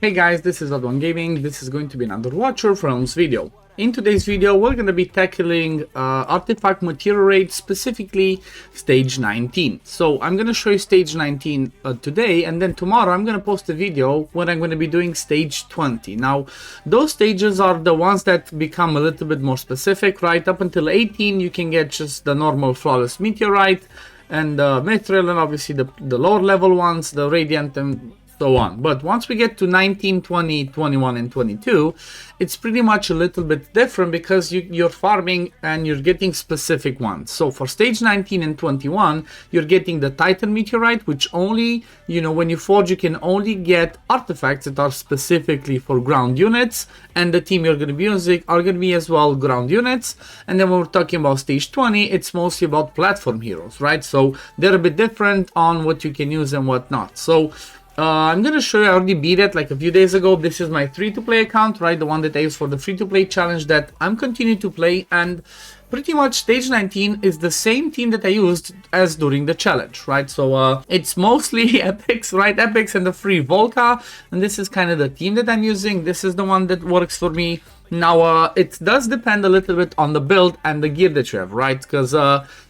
Hey guys, this is OddOneGaming. This is going to be another Watcher Films video. In today's video, we're going to be tackling artifact material rate, specifically stage 19. So I'm going to show you stage 19 today, and then tomorrow I'm going to post a video when I'm going to be doing stage 20. Now, those stages are the ones that become a little bit more specific, right? Up until 18, you can get just the normal flawless meteorite and mithril, and obviously the lower level ones, the radiant and so on. But once we get to 19, 20, 21 and 22, it's pretty much a little bit different because you're farming and you're getting specific ones. So for stage 19 and 21, you're getting the Titan meteorite, which only, when you forge, you can only get artifacts that are specifically for ground units, and the team you're going to be using are going to be as well ground units. And then when we're talking about stage 20, it's mostly about platform heroes, right? So they're a bit different on what you can use and what not. So I'm going to show you, I already beat it like a few days ago. This is my free-to-play account, right? The one that I use for the free-to-play challenge that I'm continuing to play. And pretty much stage 19 is the same team that I used as during the challenge, right? So it's mostly epics, right? Epics and the free Volca. And this is kind of the team that I'm using. This is the one that works for me. Now, it does depend a little bit on the build and the gear that you have, right? Because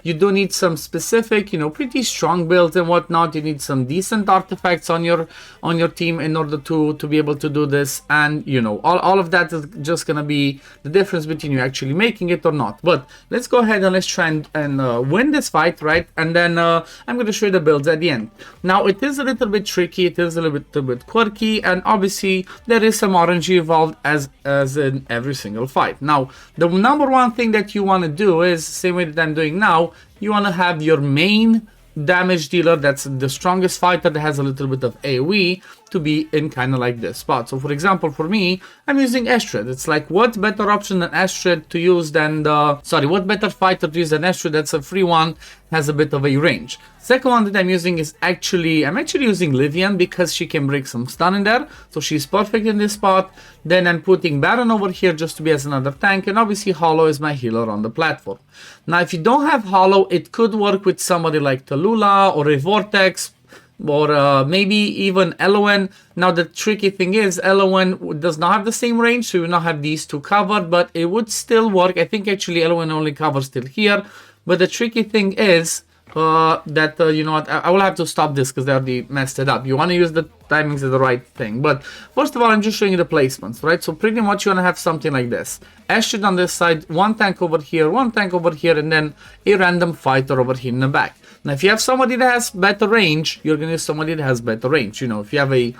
you do need some specific, pretty strong builds and whatnot. You need some decent artifacts on your team in order to be able to do this. And, all of that is just going to be the difference between you actually making it or not. But let's go ahead and let's try and win this fight, right? And then I'm going to show you the builds at the end. Now, it is a little bit tricky. It is a little bit quirky. And obviously, there is some RNG involved as in every single fight. Now, the number one thing that you want to do is, same way that I'm doing now, you want to have your main damage dealer, that's the strongest fighter that has a little bit of AoE, to be in kind of like this spot. So for example, for me, I'm using Astrid. It's like, what better option than Astrid to use than what better fighter to use than Astrid? That's a free one, has a bit of a range. Second one that I'm using is I'm actually using Livian because she can break some stun in there, so she's perfect in this spot. Then I'm putting Baron over here just to be as another tank, and obviously Hollow is my healer on the platform. Now, if you don't have Hollow, it could work with somebody like Tallulah or a Vortex, or maybe even Elowen. Now, the tricky thing is Elowen does not have the same range, so you will not have these two covered, but it would still work. I think actually Elowen only covers till here, but the tricky thing is that I will have to stop this because they already messed it up. You want to use the timings of the right thing. But first of all, I'm just showing you the placements, right? So pretty much you want to have something like this. Astrid on this side, one tank over here, and then a random fighter over here in the back. Now, if you have somebody that has better range, you're going to use somebody that has better range. If you have a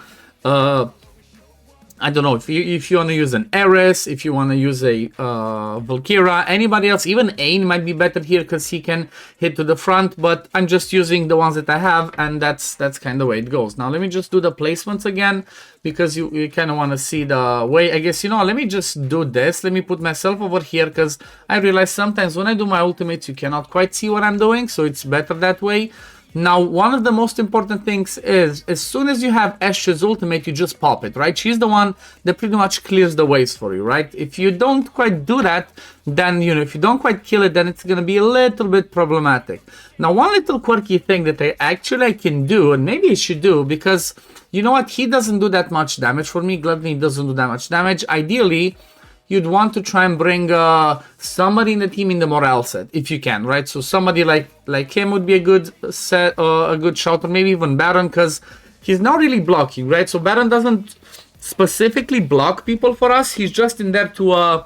I don't know, if you want to use an Ares, if you want to use a Valkyra, anybody else, even Ain might be better here because he can hit to the front, but I'm just using the ones that I have, and that's kind of the way it goes. Now, let me just do the placements again, because you kind of want to see the way, I guess, let me just do this. Let me put myself over here, because I realize sometimes when I do my ultimates, you cannot quite see what I'm doing, so it's better that way. Now, one of the most important things is, as soon as you have Astrid's ultimate, you just pop it, right? She's the one that pretty much clears the ways for you, right? If you don't quite do that, then, if you don't quite kill it, then it's going to be a little bit problematic. Now, one little quirky thing that I can do, and maybe I should do, because, you know what? He doesn't do that much damage for me. Gluttony doesn't do that much damage. Ideally, you'd want to try and bring somebody in the team in the morale set, if you can, right? So somebody like him would be a good set, a good shot, or maybe even Baron, because he's not really blocking, right? So Baron doesn't specifically block people for us. He's just in there to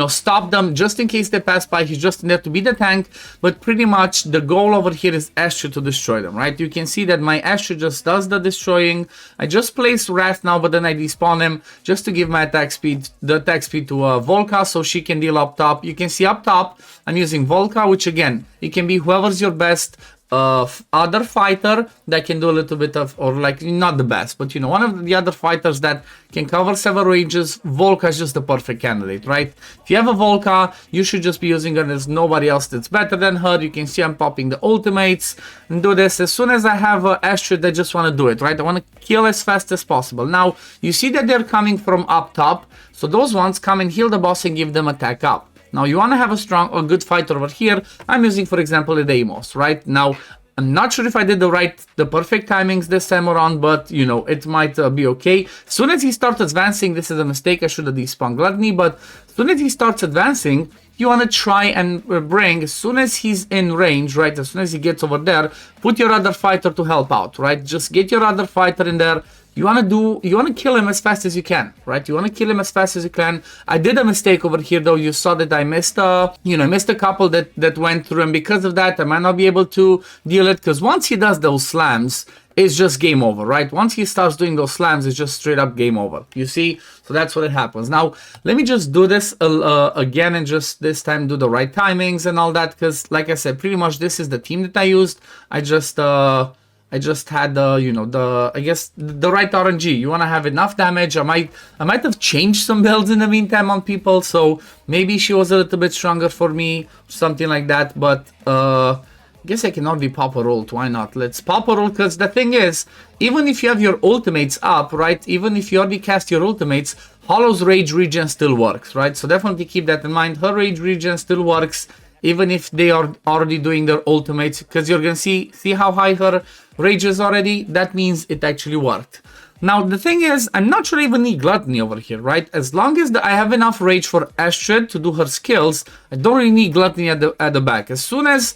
stop them just in case they pass by. He's just in there to be the tank, but pretty much the goal over here is Astrid to destroy them, right? You can see that my Astrid just does the destroying. I just placed Wrath now, but then I despawn him just to give my the attack speed to Volca, so she can deal up top. You can see up top, I'm using Volca, which again, it can be whoever's your best other fighter that can do a little bit of, or like, not the best, but one of the other fighters that can cover several ranges. Volca is just the perfect candidate, right? If you have a Volca, you should just be using her. There's nobody else that's better than her. You can see I'm popping the ultimates and do this. As soon as I have Astrid, I just want to do it, right? I want to kill as fast as possible. Now, you see that they're coming from up top, so those ones come and heal the boss and give them attack up. Now, you want to have a good fighter over here. I'm using, for example, a Deimos, right? Now, I'm not sure if I did the perfect timings this time around, but you know, it might be okay. As soon as he starts advancing, this is a mistake. I should have despawned Gluttony, but as soon as he starts advancing, you want to try and bring, as soon as he's in range, right, as soon as he gets over there, put your other fighter to help out, right? Just get your other fighter in there. You want to kill him as fast as you can, right? You want to kill him as fast as you can. I did a mistake over here, though. You saw that I missed, missed a couple that went through, and because of that, I might not be able to deal it, because once he does those slams, it's just game over, right? Once he starts doing those slams, it's just straight up game over. You see? So that's what it happens. Now, let me just do this again and just this time do the right timings and all that, because like I said, pretty much this is the team that I used. I just had I guess the right RNG. You want to have enough damage. I might have changed some builds in the meantime on people, so maybe she was a little bit stronger for me, something like that. But I guess I can already pop a ult. Why not? Let's pop a ult, because the thing is, even if you have your ultimates up, right? Even if you already cast your ultimates, Hollow's rage regen still works, right? So definitely keep that in mind. Her rage regen still works, even if they are already doing their ultimates, because you're gonna see how high her rage is already. That means it actually worked. Now the thing is, I'm not sure I even need Gluttony over here, right? As long as I have enough rage for Astrid to do her skills, I don't really need Gluttony at the back. As soon as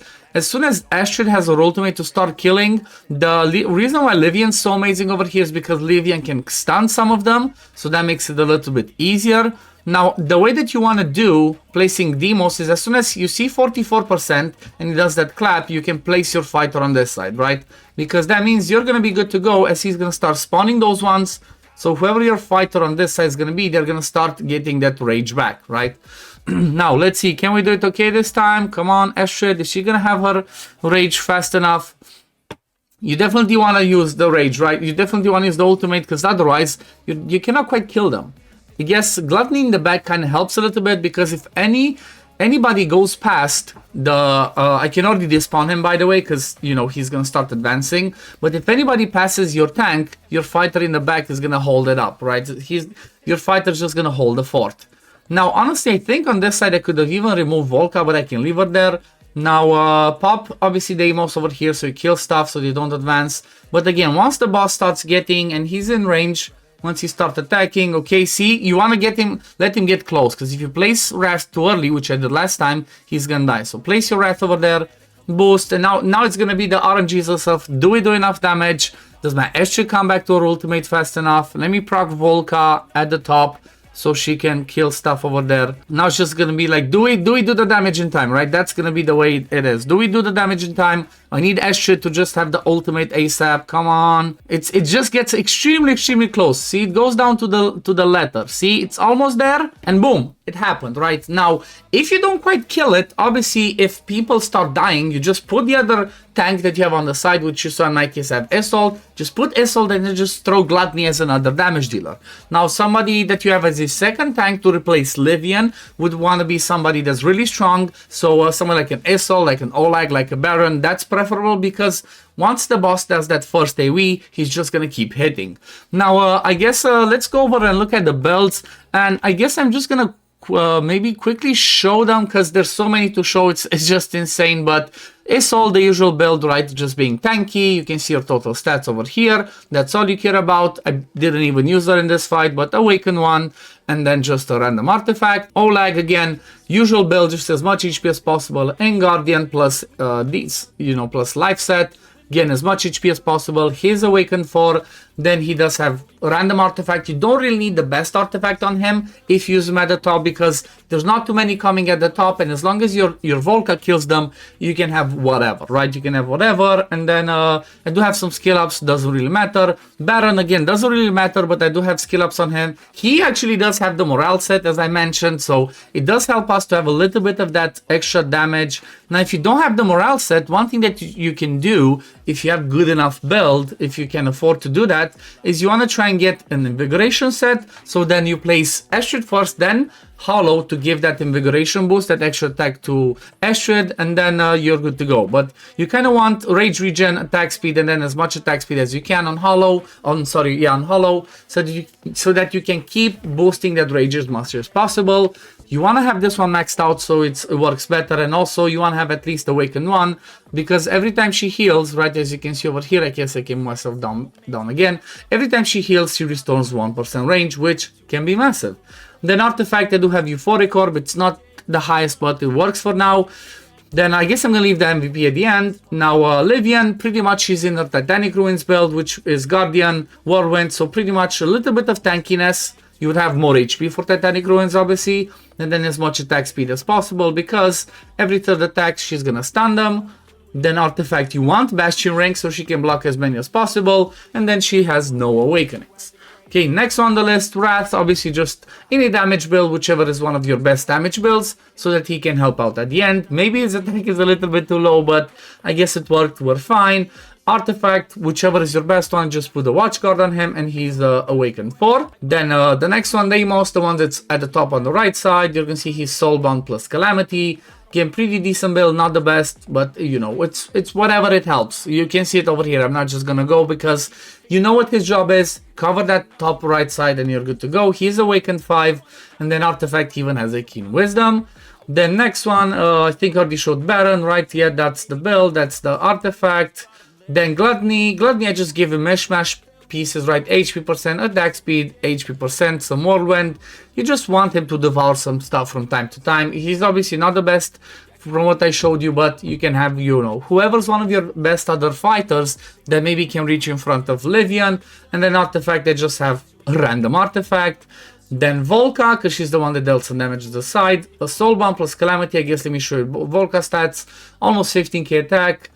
Astrid has her ultimate to start killing, the reason why Livian's so amazing over here is because Livian can stun some of them, so that makes it a little bit easier. Now, the way that you want to do placing Demos is, as soon as you see 44% and he does that clap, you can place your fighter on this side, right? Because that means you're going to be good to go, as he's going to start spawning those ones. So whoever your fighter on this side is going to be, they're going to start getting that rage back, right? Now, let's see. Can we do it okay this time? Come on, Astrid. Is she going to have her rage fast enough? You definitely want to use the rage, right? You definitely want to use the ultimate, because otherwise you cannot quite kill them. I guess Gluttony in the back kind of helps a little bit, because if anybody goes past the I can already despawn him, by the way, because you know he's gonna start advancing. But if anybody passes your tank, your fighter in the back is gonna hold it up, right? Your fighter's just gonna hold the fort. Now honestly, I think on this side I could have even removed Volca, but I can leave her there. Now pop obviously Deimos over here, so you kill stuff so they don't advance. But again, once the boss starts getting and he's in range, once he starts attacking, okay, see, you want to get him, let him get close, because if you place Wrath too early, which I did last time, he's gonna die. So place your Wrath over there, boost, and now it's gonna be the RNGs itself. Do we do enough damage? Does my Astrid come back to her ultimate fast enough? Let me proc Volca at the top, so she can kill stuff over there. Now it's just gonna be like, do we do the damage in time, right? That's gonna be the way it is. Do we do the damage in time? I need Astrid to just have the ultimate ASAP. Come on. It just gets extremely close. See, it goes down to the letter. See, it's almost there, and boom, it happened, right? Now, if you don't quite kill it, obviously, if people start dying, you just put the other tank that you have on the side, which you saw in my case have Isolde. Just put Isolde and then just throw Gluttony as another damage dealer. Now, somebody that you have as a second tank to replace Livian would want to be somebody that's really strong. So someone like an Isolde, like an Oleg, like a Baron, that's preferable, because once the boss does that first AoE, he's just gonna keep hitting. Now, I guess let's go over and look at the builds, and I guess I'm just gonna maybe quickly show them, because there's so many to show, it's just insane. But it's all the usual build, right? Just being tanky. You can see your total stats over here. That's all you care about. I didn't even use her in this fight, but Awaken one, and then just a random artifact. Olag, again, usual build, just as much HP as possible, and Guardian plus these, plus life set. Again, as much HP as possible. He's Awakened 4. Then he does have random artifact. You don't really need the best artifact on him if you use him at the top, because there's not too many coming at the top, and as long as your Volca kills them, you can have whatever, right? You can have whatever. And then I do have some skill ups, doesn't really matter. Baron, again, doesn't really matter, but I do have skill ups on him. He actually does have the morale set, as I mentioned, so it does help us to have a little bit of that extra damage. Now, if you don't have the morale set, one thing that you can do, if you have good enough build, if you can afford to do that, is you want to try and get an invigoration set. So then you place Astrid first, then hollow to give that invigoration boost, that extra attack to Astrid, and then you're good to go. But you kind of want rage regen, attack speed, and then as much attack speed as you can on hollow, on hollow, so that you can keep boosting that rage as much as possible. You want to have this one maxed out so it works better, and also you want to have at least Awakened 1, because every time she heals, right, as you can see over here, I guess I can myself down again, every time she heals, she restores 1% range, which can be massive. Then Artifact, I do have Euphoric Orb, it's not the highest, but it works for now. Then I guess I'm going to leave the MVP at the end. Now Livian, pretty much she's in her Titanic Ruins build, which is Guardian, Whirlwind, so pretty much a little bit of tankiness. You would have more HP for Titanic Ruins, obviously, and then as much attack speed as possible, because every third attack she's gonna stun them. Then Artifact, you want Bastion rank so she can block as many as possible, and then she has no awakenings. Okay, next on the list, Wrath, obviously just any damage build, whichever is one of your best damage builds, so that he can help out at the end. Maybe his attack is a little bit too low, but I guess it worked, we're fine. Artifact, whichever is your best one, just put a watch guard on him and he's awakened 4. Then the next one, Deimos, the one that's at the top on the right side, you can see he's Soulbound plus Calamity. Again, pretty decent build, not the best, but you know, it's whatever, it helps. You can see it over here. I'm not just gonna go because you know what his job is. Cover that top right side and you're good to go. He's awakened 5, and then Artifact even has a Keen Wisdom. Then next one, I think I already showed Baron, right? Yeah, that's the build, that's the Artifact. Then Gluttony, I just give him mishmash pieces, right? HP percent, attack speed, HP percent, some Whirlwind. You just want him to devour some stuff from time to time. He's obviously not the best from what I showed you, but you can have, you know, whoever's one of your best other fighters that maybe can reach in front of Livian. And then Artifact, they just have a random Artifact. Then Volca, because she's the one that dealt some damage to the side. A Soulbound plus Calamity, I guess let me show you Volca stats. Almost 15k attack.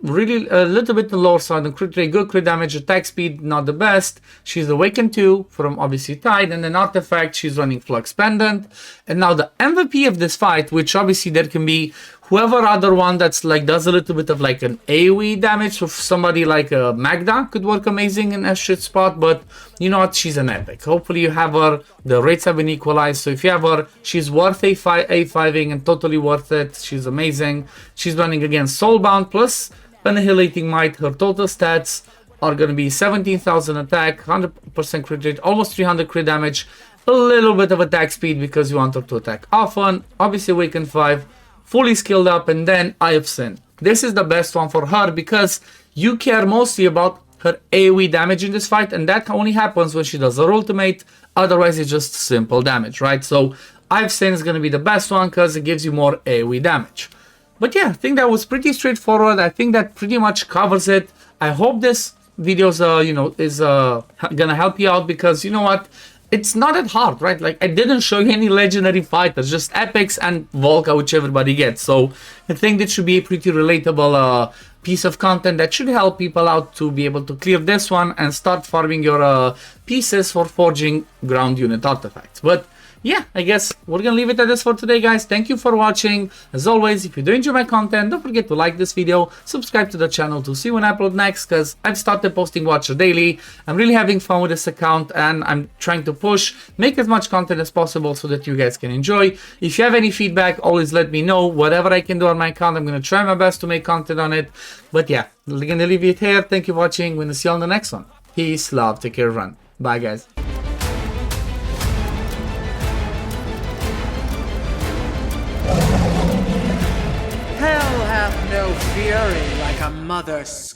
Really a little bit lower side on crit rate, good crit damage, attack speed not the best. She's awakened 2 from obviously Tide, and then Artifact, she's running Flux Pendant. And now the MVP of this fight, which obviously there can be whoever other one that's like does a little bit of like an AoE damage, so somebody like Magda could work amazing in Astrid's spot, but you know what, she's an epic. Hopefully you have her, the rates have been equalized, so if you have her, she's worth A5ing and totally worth it. She's amazing. She's running against Soulbound plus Annihilating Might. Her total stats are going to be 17,000 attack, 100% crit rate, almost 300 crit damage, a little bit of attack speed because you want her to attack often, obviously Awakened 5, fully skilled up, and then Eye of Sin. This is the best one for her because you care mostly about her AoE damage in this fight, and that only happens when she does her ultimate. Otherwise it's just simple damage, right? So Eye of Sin is going to be the best one because it gives you more AoE damage. But yeah, I think that was pretty straightforward. I think that pretty much covers it. I hope this video is gonna help you out, because you know what, it's not that hard, right? Like, I didn't show you any legendary fighters, just epics and Volca, which everybody gets. So I think that should be a pretty relatable piece of content that should help people out to be able to clear this one and start farming your pieces for forging ground unit artifacts. But yeah, I guess we're gonna leave it at this for today, guys. Thank you for watching. As always, if you do enjoy my content, don't forget to like this video, subscribe to the channel to see when I upload next, because I've started posting Watcher daily. I'm really having fun with this account, and I'm trying to make as much content as possible so that you guys can enjoy. If you have any feedback, always let me know. Whatever I can do on my account, I'm gonna try my best to make content on it. But yeah, I'm gonna leave it here. Thank you for watching. I'm gonna see you on the next one. Peace, love, take care, run. Bye, guys. Hell hath no fury like a mother's